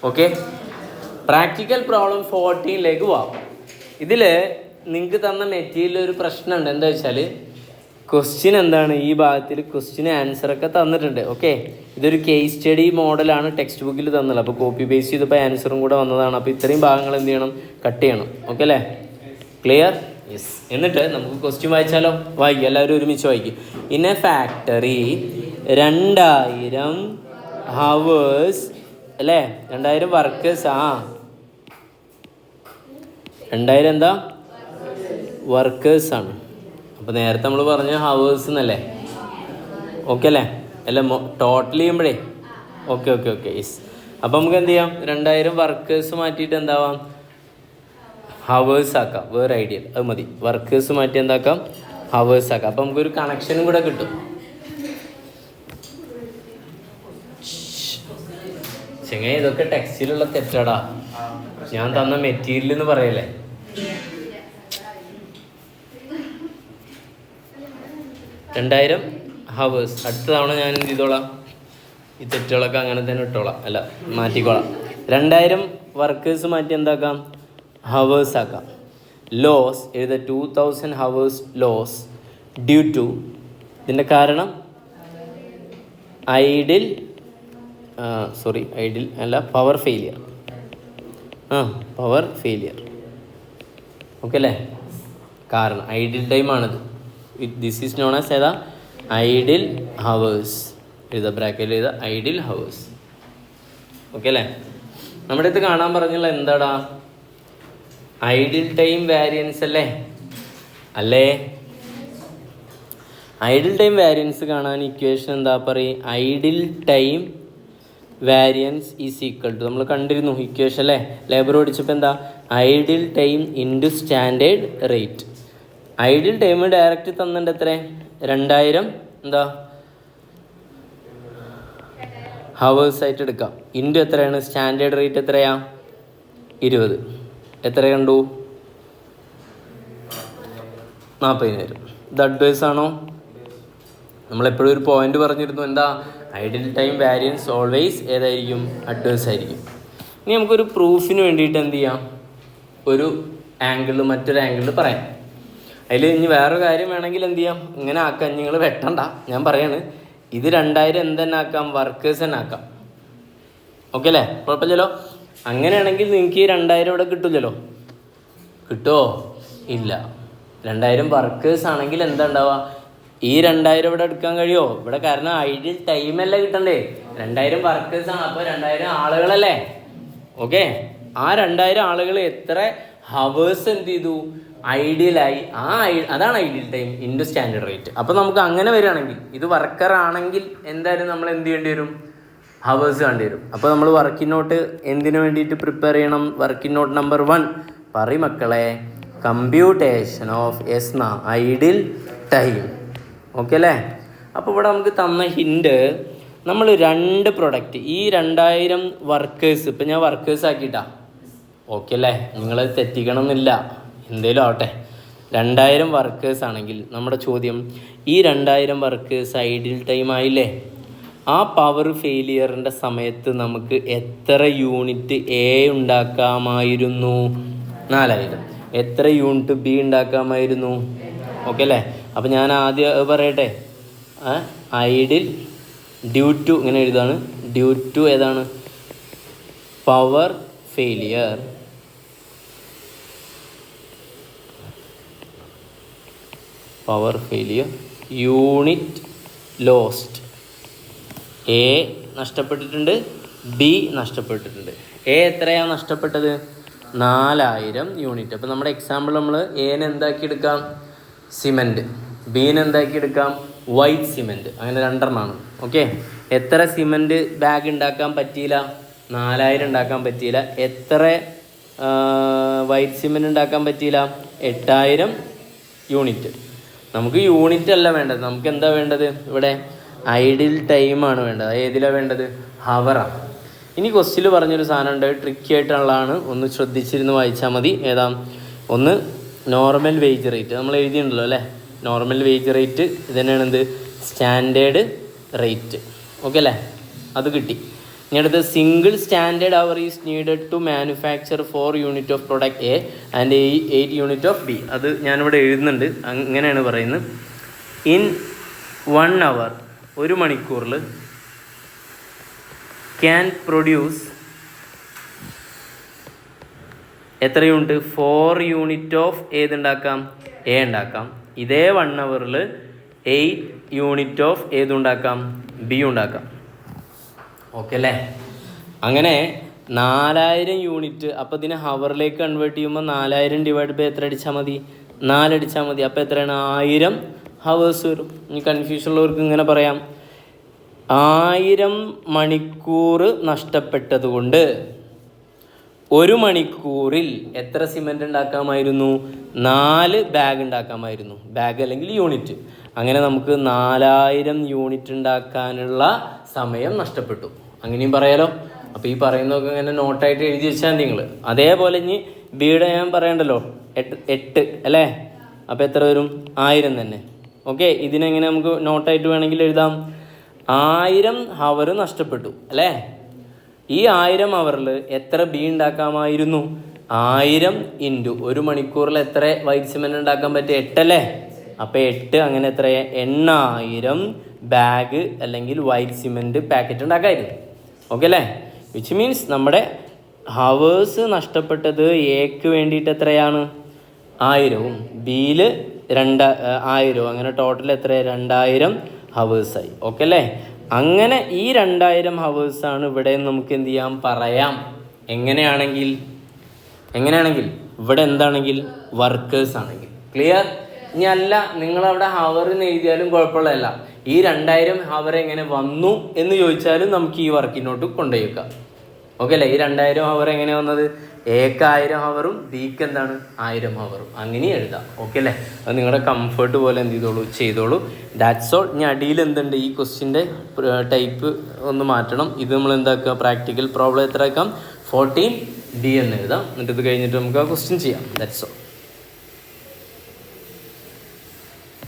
Okay, practical problem 14ലേക്ക് പോവാം. ഇതിൽ നിങ്ങൾക്ക് തന്ന മെറ്റീരിയൽ ഒരു പ്രശ്നമുണ്ട്. എന്താ വെച്ചാൽ ക്വസ്റ്റ്യൻ എന്താണ്, ഈ ഭാഗത്തിൽ ക്വസ്റ്റ്യന് ആൻസറൊക്കെ തന്നിട്ടുണ്ട്. ഓക്കെ, ഇതൊരു കേസ് സ്റ്റഡി മോഡലാണ് ടെക്സ്റ്റ് ബുക്കിൽ തന്നുള്ളത്. അപ്പോൾ കോപ്പി പേസ്റ്റ് ചെയ്തപ്പോൾ ആൻസറും കൂടെ വന്നതാണ്. അപ്പോൾ ഇത്രയും ഭാഗങ്ങൾ എന്ത് ചെയ്യണം, കട്ട് ചെയ്യണം. ഓക്കെ അല്ലേ, ക്ലിയർ? യെസ്. എന്നിട്ട് നമുക്ക് ക്വസ്റ്റ്യൻ വായിച്ചാലോ? വായിക്കും, എല്ലാവരും ഒരുമിച്ച് വായിക്കും. ഇൻ എ ഫാക്ടറി 2000 ഹവേഴ്സ് അല്ലേ, 2000 വർക്കേഴ്സ്. 2000 എന്താ, വർക്കേഴ്സാണ്. അപ്പോൾ നേരത്തെ നമ്മൾ പറഞ്ഞ ഹവേഴ്സ് എന്നല്ലേ? ഓക്കെ അല്ലേ? അല്ല, ടോട്ടൽ ചെയ്യുമ്പോഴേ ഓക്കെ യെസ്. അപ്പോൾ നമുക്ക് എന്ത് ചെയ്യാം, 2000 വർക്കേഴ്സ് മാറ്റിയിട്ട് എന്താവാം, ഹവേഴ്സ് ആക്കാം. വേറെ ഐഡിയ, അത് മതി. വർക്കേഴ്സ് മാറ്റി എന്താക്കാം, ഹവേഴ്സ് ആക്കാം. അപ്പോൾ നമുക്കൊരു കണക്ഷനും കൂടെ കിട്ടും. ചെങ്ങ ഇതൊക്കെ ടെക്സ്റ്റിലുള്ള തെറ്റാടാ, ഞാൻ തന്ന മെറ്റീരിയൽ എന്ന് പറയല്ലേ. $2000 ഹവേഴ്സ്. അടുത്ത തവണ ഞാൻ എന്ത് ചെയ്തോളാം, ഈ തെറ്റുകളൊക്കെ അങ്ങനെ തന്നെ ഇട്ടോളാം, അല്ല മാറ്റിക്കോളാം. 2000 വർക്കേഴ്സ് മാറ്റി എന്താക്കാം, ഹവേഴ്സ് ആക്കാം. ലോസ് എഴുത 2000 ഹവേഴ്സ് ലോസ് ഡ്യൂ ടു, ഇതിൻ്റെ കാരണം ഐഡിൽ അല്ല, power failure. Power failure. Okay അല്ലേ? കാരണം ഐഡിൽ ടൈമാണിത്. ദിസ് ഈസ് നോൺ ആസ് ഏതാ, ഐഡിൽ ഹവേഴ്സ്. എഴുതാ, ബ്രാക്കറ്റിൽ എഴുതാ, ഐഡിൽ ഹവേഴ്സ്. ഓക്കെ അല്ലേ? നമ്മുടെ ഇത് കാണാൻ പറഞ്ഞുള്ള എന്താടാ, ഐഡിൽ ടൈം വാരിയൻസ് അല്ലേ? ഐഡിൽ ടൈം വാരിയൻസ് കാണാൻ ഇക്വേഷൻ എന്താ പറയും, idle time variance is equal to, നമ്മൾ കണ്ടിരുന്നു ഇക്വേഷൻ അല്ലേ, ലേബർ ഓടിച്ചപ്പോൾ എന്താ, idle time into standard rate. Idle time direct തന്നിട്ട് എത്ര, 2000 എന്താ ഹവേഴ്സ് ആയിട്ട് എടുക്കാം. ഇൻറ്റു എത്രയാണ്, സ്റ്റാൻഡേർഡ് റേറ്റ് എത്രയാ, 20. എത്ര കണ്ടു, 40,000. ഇത് അഡ്വൈസ് ആണോ? നമ്മളെപ്പോഴും ഒരു പോയിന്റ് പറഞ്ഞിരുന്നു, എന്താ, ഐഡിൽ ടൈം വാരിയൻസ് ഓൾവേസ് ഏതായിരിക്കും, അഡ്വൈസ് ആയിരിക്കും. ഇനി നമുക്കൊരു പ്രൂഫിന് വേണ്ടിയിട്ട് എന്ത് ചെയ്യാം, ഒരു ആംഗിളിൽ മറ്റൊരു ആംഗിളിൽ പറയാം. അതിൽ ഇനി വേറൊരു കാര്യം വേണമെങ്കിൽ എന്ത് ചെയ്യാം, ഇങ്ങനെ ആക്കാം. നിങ്ങൾ വെട്ടണ്ട, ഞാൻ പറയാണ്. ഇത് 2000 എന്തെന്നെ ആക്കാം, വർക്കേഴ്സ് തന്നെ ആക്കാം. ഓക്കെ അല്ലേ, കുഴപ്പമില്ലല്ലോ. അങ്ങനെയാണെങ്കിൽ നിങ്ങൾക്ക് ഈ 2000 ഇവിടെ കിട്ടില്ലല്ലോ. കിട്ടുമോ? ഇല്ല. 2000 വർക്കേഴ്സ് ആണെങ്കിൽ എന്താ ഉണ്ടാവുക, ഈ 2000 ഇവിടെ എടുക്കാൻ കഴിയുമോ? ഇവിടെ കാരണം ഐഡിൽ ടൈമല്ലേ കിട്ടണ്ടേ, 2000 വർക്കേഴ്സ് ആണ്. അപ്പോൾ 2000 ആളുകളല്ലേ. ഓക്കെ, ആ 2000 ആളുകൾ എത്ര ഹവേഴ്സ് എന്ത് ചെയ്തു, ഐഡിയലായി. അതാണ് ideal time into standard rate. അപ്പോൾ നമുക്ക് അങ്ങനെ വരികയാണെങ്കിൽ, ഇത് വർക്കർ ആണെങ്കിൽ എന്തായാലും നമ്മൾ എന്ത് ചെയ്യേണ്ടി വരും, ഹവേഴ്സ് വേണ്ടി വരും. അപ്പോൾ നമ്മൾ വർക്കിംഗ് നോട്ട് എന്തിനു വേണ്ടിയിട്ട് പ്രിപ്പയർ ചെയ്യണം, വർക്കിംഗ് നോട്ട് നമ്പർ 1 പറയും മക്കളെ, computation of idle time. Okay അല്ലേ? അപ്പോൾ ഇവിടെ നമുക്ക് തന്ന ഹിൻഡ്, നമ്മൾ 2 പ്രൊഡക്റ്റ്, ഈ 2000 വർക്കേഴ്സ്, ഇപ്പം ഞാൻ വർക്കേഴ്സ് ആക്കിയിട്ടാ. ഓക്കെ അല്ലേ, നിങ്ങളത് തെറ്റിക്കണം എന്നില്ല, എന്തേലും ആവട്ടെ. 2000 വർക്കേഴ്സ് ആണെങ്കിൽ നമ്മുടെ ചോദ്യം, ഈ 2000 വർക്കേഴ്സ് ഐഡിൽ ടൈം ആയില്ലേ, ആ പവർ ഫെയിലിയറിൻ്റെ സമയത്ത് നമുക്ക് എത്ര യൂണിറ്റ് എ ഉണ്ടാക്കാമായിരുന്നു, 4000. എത്ര യൂണിറ്റ് ബി ഉണ്ടാക്കാമായിരുന്നു? ഓക്കെ അല്ലേ? അപ്പോൾ ഞാൻ ആദ്യം പറയട്ടെ, ഐഡിൽ ഡ്യൂ ടു ഇങ്ങനെ എഴുതാണ്, ഡ്യൂ ടു ഏതാണ്, power failure. Power failure unit lost. A നഷ്ടപ്പെട്ടിട്ടുണ്ട്, ബി നഷ്ടപ്പെട്ടിട്ടുണ്ട്. എ എത്രയാണ് നഷ്ടപ്പെട്ടത്, 4000 യൂണിറ്റ്. അപ്പോൾ നമ്മുടെ എക്സാമ്പിൾ നമ്മൾ എനെ എന്താക്കി എടുക്കാം, സിമെൻറ്റ്. ബീനെ എന്താക്കി എടുക്കാം, വൈറ്റ് സിമെൻറ്റ്. അങ്ങനെ 2 എണ്ണമാണ്. ഓക്കെ, എത്ര സിമെൻറ്റ് ബാഗ് ഉണ്ടാക്കാൻ പറ്റിയില്ല, 4000 ഉണ്ടാക്കാൻ പറ്റിയില്ല. എത്ര വൈറ്റ് സിമെൻറ്റ് ഉണ്ടാക്കാൻ പറ്റിയില്ല, 8000 യൂണിറ്റ്. നമുക്ക് യൂണിറ്റ് അല്ല വേണ്ടത്, നമുക്ക് എന്താ വേണ്ടത്, ഇവിടെ ഐഡിൽ ടൈമാണ് വേണ്ടത്. ഏതിലാണ് വേണ്ടത്, ഹവറാണ്. ഇനി ക്വസ്റ്റിൽ പറഞ്ഞൊരു സാധനം ഉണ്ട്, ട്രിക്കി ആയിട്ടുള്ളതാണ്, ഒന്ന് ശ്രദ്ധിച്ചിരുന്ന് വായിച്ചാൽ മതി. ഏതാ, ഒന്ന് നോർമൽ വേജ് റേറ്റ് നമ്മൾ എഴുതിയിട്ടുണ്ടല്ലോ അല്ലേ, നോർമൽ വേജ് റേറ്റ് ഇത് തന്നെയാണ് എന്ത്, സ്റ്റാൻഡേർഡ് റേറ്റ്. ഓക്കെ അല്ലേ, അത് കിട്ടി. ഇനി അടുത്ത് single standard hour is needed to manufacture 4 unit of product A and 8 unit of B. അത് ഞാനിവിടെ എഴുതുന്നുണ്ട്, അങ്ങനെയാണ് പറയുന്നത്. ഇൻ 1 hour, 1 മണിക്കൂറിൽ ക്യാൻ പ്രൊഡ്യൂസ് എത്ര യൂണിറ്റ്? 4 യൂണിറ്റ് ഓഫ് ഏതുണ്ടാക്കാം? എ ഉണ്ടാക്കാം. ഇതേ 1 hourൽ 8 യൂണിറ്റ് ഓഫ് ഏതുണ്ടാക്കാം? ബി ഉണ്ടാക്കാം. ഓക്കെ അല്ലേ? അങ്ങനെ 4000 യൂണിറ്റ്. അപ്പോൾ ഇതിനെ ഹവറിലേക്ക് കൺവേർട്ട് ചെയ്യുമ്പോൾ 4000 ഡിവൈഡ് ബൈ എത്ര അടിച്ചാൽ മതി? 4 അടിച്ചാൽ മതി. അപ്പോൾ എത്രയാണ്? 1000 ഹവേഴ്സ് വരും. ഇനി കൺഫ്യൂഷൻ ഉള്ളവർക്ക് ഇങ്ങനെ പറയാം, 1000 മണിക്കൂർ നഷ്ടപ്പെട്ടത് കൊണ്ട് 1 മണിക്കൂറിൽ എത്ര സിമൻറ്റ് ഉണ്ടാക്കാമായിരുന്നു? 4 ബാഗ് ഉണ്ടാക്കാമായിരുന്നു. ബാഗ് അല്ലെങ്കിൽ യൂണിറ്റ്. അങ്ങനെ നമുക്ക് 4000 യൂണിറ്റ് ഉണ്ടാക്കാനുള്ള സമയം നഷ്ടപ്പെട്ടു. അങ്ങനെയും പറയാലോ. അപ്പോൾ ഈ പറയുന്നതൊക്കെ ഇങ്ങനെ നോട്ടായിട്ട് എഴുതി വെച്ചാൽ നിങ്ങൾ. അതേപോലെ ഇനി ബിയുടെ ഞാൻ പറയണ്ടല്ലോ, 8 അല്ലേ? അപ്പോൾ എത്ര വരും? 1000 തന്നെ. ഓക്കെ, ഇതിനെങ്ങനെ നമുക്ക് നോട്ടായിട്ട് വേണമെങ്കിൽ എഴുതാം. 1000 ഹവർ നഷ്ടപ്പെട്ടു അല്ലേ? ഈ 1000 ഹവറിൽ എത്ര ബി ഉണ്ടാക്കാമായിരുന്നു? 1000 ഇൻറ്റു 1 മണിക്കൂറിൽ എത്ര വൈറ്റ് സിമെൻറ്റ് ഉണ്ടാക്കാൻ പറ്റും? 8 അല്ലേ? അപ്പോൾ 8 അങ്ങനെ എത്ര? 8000 ബാഗ് അല്ലെങ്കിൽ വൈറ്റ് സിമെൻറ്റ് പാക്കറ്റ് ഉണ്ടാക്കാമായിരുന്നു. ഓക്കെ അല്ലേ? വിച്ച് മീൻസ് നമ്മുടെ ഹവേഴ്സ് നഷ്ടപ്പെട്ടത് എക്ക് വേണ്ടിയിട്ട് എത്രയാണ്? 1000ഉം ബിയിൽ 2000. അങ്ങനെ ടോട്ടൽ എത്ര? 2000 ഹവേഴ്സായി. ഓക്കെ അല്ലേ? അങ്ങനെ ഈ 2000 ഹവേഴ്സാണ് ഇവിടെ നമുക്ക് എന്ത് ചെയ്യാം? പറയാം. എങ്ങനെയാണെങ്കിൽ ഇവിടെ എന്താണെങ്കിൽ വർക്കേഴ്സ് ആണെങ്കിൽ. ക്ലിയർ? ഇനി അല്ല, നിങ്ങളവിടെ ഹവറിന് എഴുതിയാലും കുഴപ്പമുള്ളതല്ല. ഈ 2000 ഹവർ എങ്ങനെ വന്നു എന്ന് ചോദിച്ചാലും നമുക്ക് ഈ വർക്കിനോട്ട് കൊണ്ടുപോയി വെക്കാം. ഓക്കെ അല്ലേ? ഈ 2000 ഹവർ എങ്ങനെ വന്നത്? എക്ക് 1000 ഹവറും ബിക്ക് എന്താണ്? 1000 ഹവറും. അങ്ങനെ എഴുതാം. ഓക്കെ അല്ലേ? അത് നിങ്ങളുടെ കംഫർട്ട് പോലെ എന്ത് ചെയ്തോളൂ. That's all. ഇനി അടിയിൽ എന്തുണ്ട്? ഈ ക്വസ്റ്റ്യൻ്റെ ടൈപ്പ് ഒന്ന് മാറ്റണം. ഇത് നമ്മൾ എന്താക്കുക? പ്രാക്ടിക്കൽ പ്രോബ്ലം എത്ര ആക്കാം? 14D എന്ന് എഴുതാം. എന്നിട്ട് ഇത് കഴിഞ്ഞിട്ട് നമുക്ക് ആ ക്വസ്റ്റ്യൻ ചെയ്യാം. That's all.